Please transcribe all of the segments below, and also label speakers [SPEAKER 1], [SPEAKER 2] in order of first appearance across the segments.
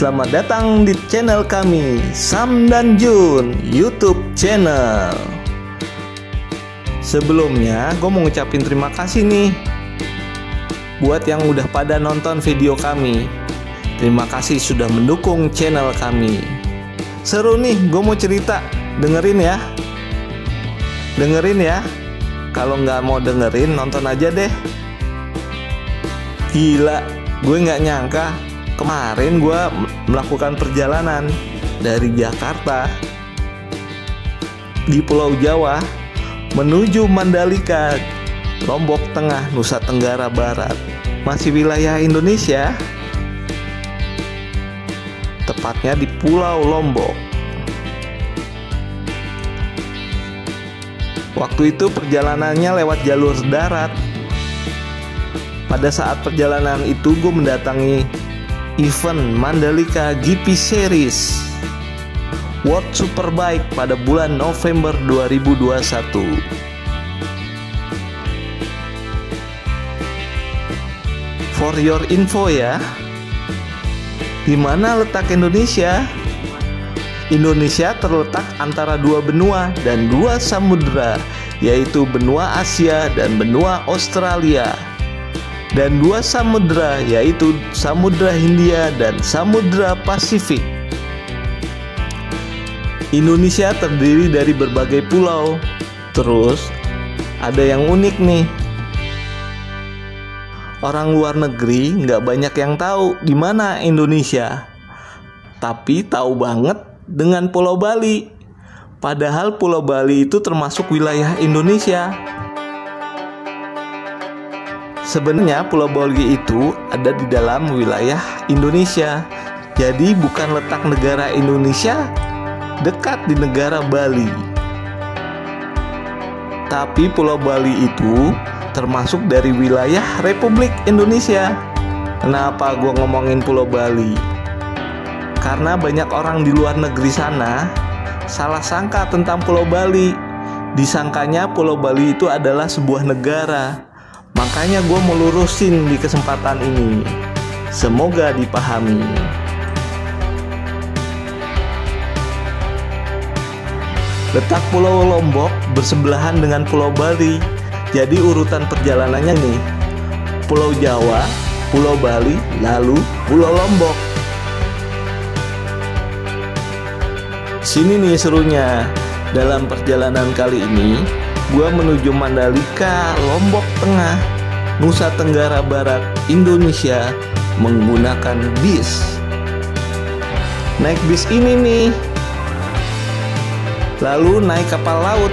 [SPEAKER 1] Selamat datang di channel kami, Sam dan Jun YouTube channel. Sebelumnya gue mau ngucapin terima kasih nih buat yang udah pada nonton video kami. Terima kasih sudah mendukung channel kami. Seru nih, gue mau cerita. Dengerin ya. Kalau nggak mau dengerin, nonton aja deh. Gila, gue nggak nyangka kemarin gue melakukan perjalanan dari Jakarta di Pulau Jawa menuju Mandalika, Lombok Tengah, Nusa Tenggara Barat. Masih wilayah Indonesia, tepatnya di Pulau Lombok. Waktu itu perjalanannya lewat jalur darat. Pada saat perjalanan itu gue mendatangi event Mandalika GP Series World Superbike pada bulan November 2021. For your info ya, di mana letak Indonesia? Indonesia terletak antara dua benua dan dua samudera, yaitu benua Asia dan benua Australia. Dan dua samudera, yaitu Samudra Hindia dan Samudra Pasifik. Indonesia terdiri dari berbagai pulau. Terus ada yang unik nih, orang luar negeri nggak banyak yang tahu di mana Indonesia, tapi tahu banget dengan Pulau Bali. Padahal Pulau Bali itu termasuk wilayah Indonesia. Sebenarnya Pulau Bali itu ada di dalam wilayah Indonesia. Jadi bukan letak negara Indonesia dekat di negara Bali. Tapi Pulau Bali itu termasuk dari wilayah Republik Indonesia. Kenapa gue ngomongin Pulau Bali? Karena banyak orang di luar negeri sana salah sangka tentang Pulau Bali. Disangkanya Pulau Bali itu adalah sebuah negara. Makanya gue mau lurusin di kesempatan ini. Semoga dipahami. Letak Pulau Lombok bersebelahan dengan Pulau Bali. Jadi urutan perjalanannya nih: Pulau Jawa, Pulau Bali, lalu Pulau Lombok. Sini nih serunya. Dalam perjalanan kali ini gua menuju Mandalika, Lombok Tengah, Nusa Tenggara Barat, Indonesia menggunakan bis. Naik bis ini nih, lalu naik kapal laut.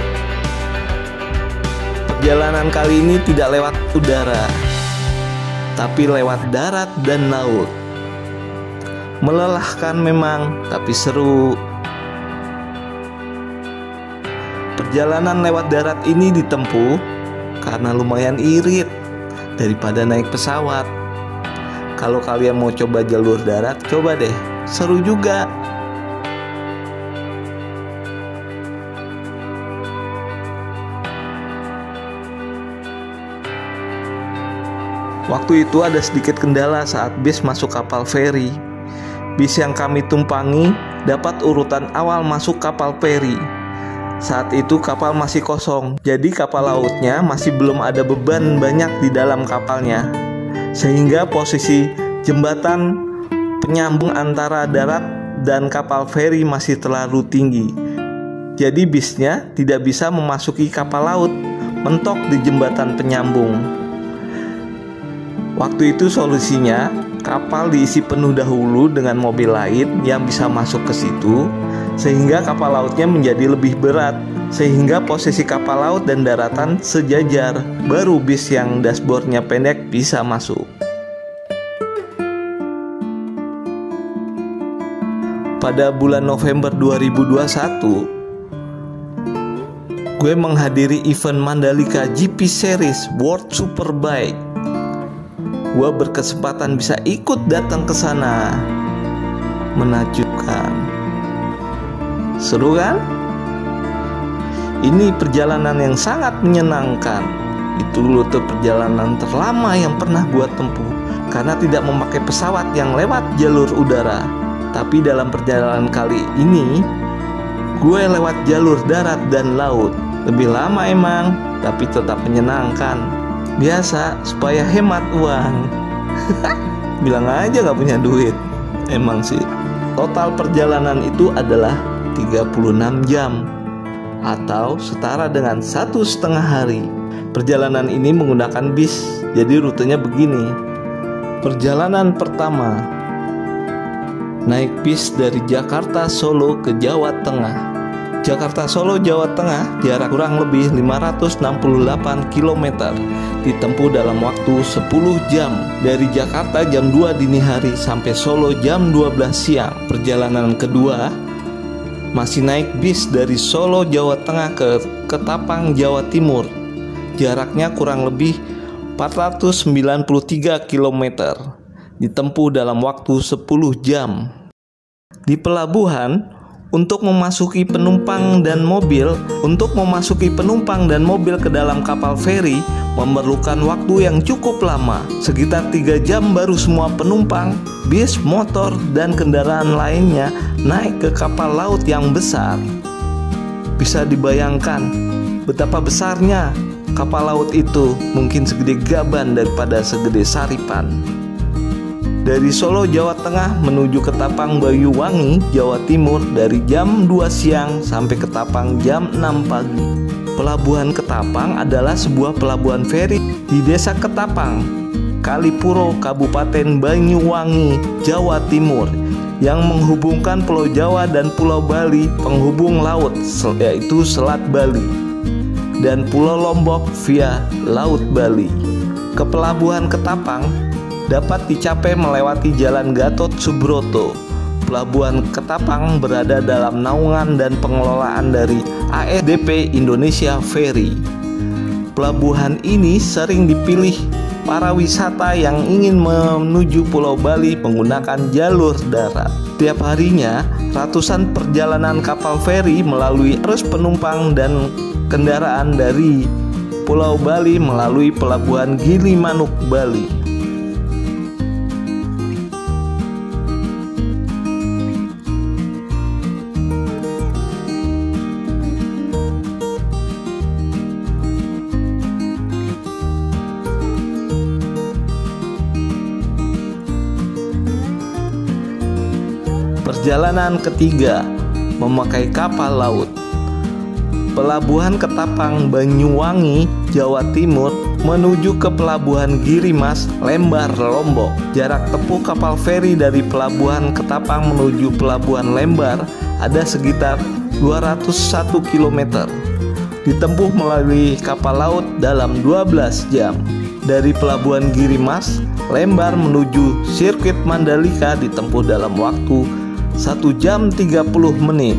[SPEAKER 1] Perjalanan kali ini tidak lewat udara, tapi lewat darat dan laut. Melelahkan memang, tapi seru. Perjalanan lewat darat ini ditempuh karena lumayan irit daripada naik pesawat. Kalau kalian mau coba jalur darat, coba deh, seru juga. Waktu itu ada sedikit kendala saat bis masuk kapal feri. Bis yang kami tumpangi dapat urutan awal masuk kapal feri. Saat itu kapal masih kosong, jadi kapal lautnya masih belum ada beban banyak di dalam kapalnya, sehingga posisi jembatan penyambung antara darat dan kapal feri masih terlalu tinggi. Jadi bisnya tidak bisa memasuki kapal laut, mentok di jembatan penyambung. Waktu itu solusinya, kapal diisi penuh dahulu dengan mobil lain yang bisa masuk ke situ, sehingga kapal lautnya menjadi lebih berat, sehingga posisi kapal laut dan daratan sejajar. Baru bis yang dashboardnya pendek bisa masuk. Pada bulan November 2021, gue menghadiri event Mandalika GP Series World Superbike. Gue berkesempatan bisa ikut datang ke sana. Menakjubkan. Seru kan? Ini perjalanan yang sangat menyenangkan. Itu rute perjalanan terlama yang pernah gua tempuh karena tidak memakai pesawat yang lewat jalur udara. Tapi dalam perjalanan kali ini gue lewat jalur darat dan laut. Lebih lama emang, tapi tetap menyenangkan. Biasa supaya hemat uang. Bilang aja gak punya duit. Emang sih. Total perjalanan itu adalah 36 jam atau setara dengan 1,5 hari. Perjalanan ini menggunakan bis. Jadi rutenya begini. Perjalanan pertama, naik bis dari Jakarta Solo ke Jawa Tengah. Jakarta Solo Jawa Tengah jarak kurang lebih 568 km. Ditempuh dalam waktu 10 jam. Dari Jakarta jam 2 dini hari sampai Solo jam 12 siang. Perjalanan kedua masih naik bis dari Solo Jawa Tengah ke Ketapang Jawa Timur. Jaraknya kurang lebih 493 km. Ditempuh dalam waktu 10 jam. Di pelabuhan, untuk memasuki penumpang dan mobil ke dalam kapal feri memerlukan waktu yang cukup lama. Sekitar 3 jam baru semua penumpang, bis, motor, dan kendaraan lainnya naik ke kapal laut yang besar. Bisa dibayangkan betapa besarnya kapal laut itu, mungkin segede gaban daripada segede saripan. Dari Solo Jawa Tengah menuju Ketapang Banyuwangi Jawa Timur dari jam 2 siang sampai Ketapang jam 6 pagi. Pelabuhan Ketapang adalah sebuah pelabuhan feri di Desa Ketapang, Kalipuro, Kabupaten Banyuwangi, Jawa Timur, yang menghubungkan Pulau Jawa dan Pulau Bali penghubung laut, yaitu Selat Bali, dan Pulau Lombok via Laut Bali. Ke Pelabuhan Ketapang dapat dicapai melewati Jalan Gatot Subroto. Pelabuhan Ketapang berada dalam naungan dan pengelolaan dari ASDP Indonesia Ferry. Pelabuhan ini sering dipilih para wisata yang ingin menuju Pulau Bali menggunakan jalur darat. Tiap harinya, ratusan perjalanan kapal feri melalui arus penumpang dan kendaraan dari Pulau Bali melalui Pelabuhan Gilimanuk, Bali. Perjalanan ketiga, memakai kapal laut. Pelabuhan Ketapang Banyuwangi, Jawa Timur menuju ke Pelabuhan Girimas, Lembar, Lombok. Jarak tempuh kapal feri dari Pelabuhan Ketapang menuju Pelabuhan Lembar ada sekitar 201 km. Ditempuh melalui kapal laut dalam 12 jam. Dari Pelabuhan Girimas, Lembar menuju sirkuit Mandalika ditempuh dalam waktu 1 jam 30 menit.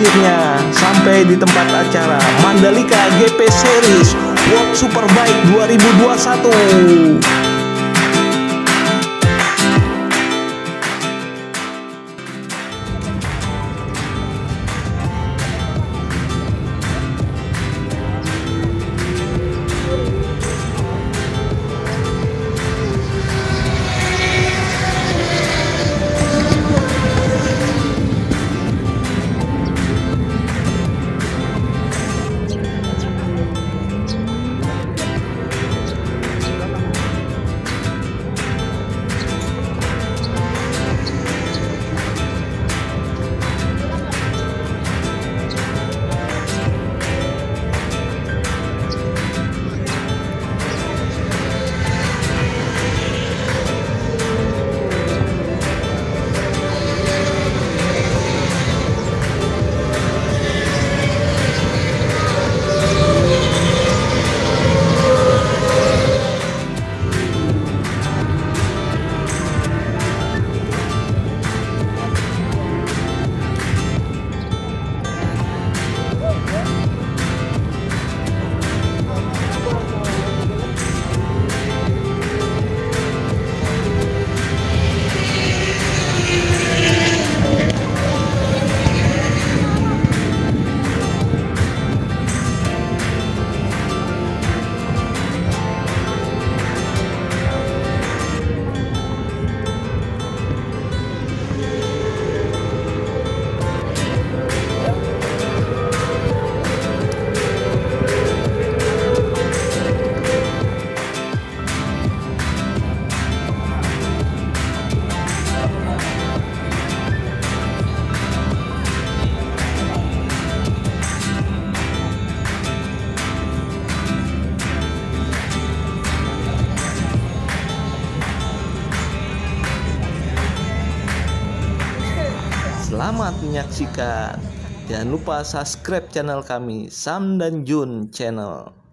[SPEAKER 1] akhirnya sampai di tempat acara Mandalika GP Series World Superbike 2021. Selamat menyaksikan. Jangan lupa subscribe channel kami, Sam dan Jun Channel.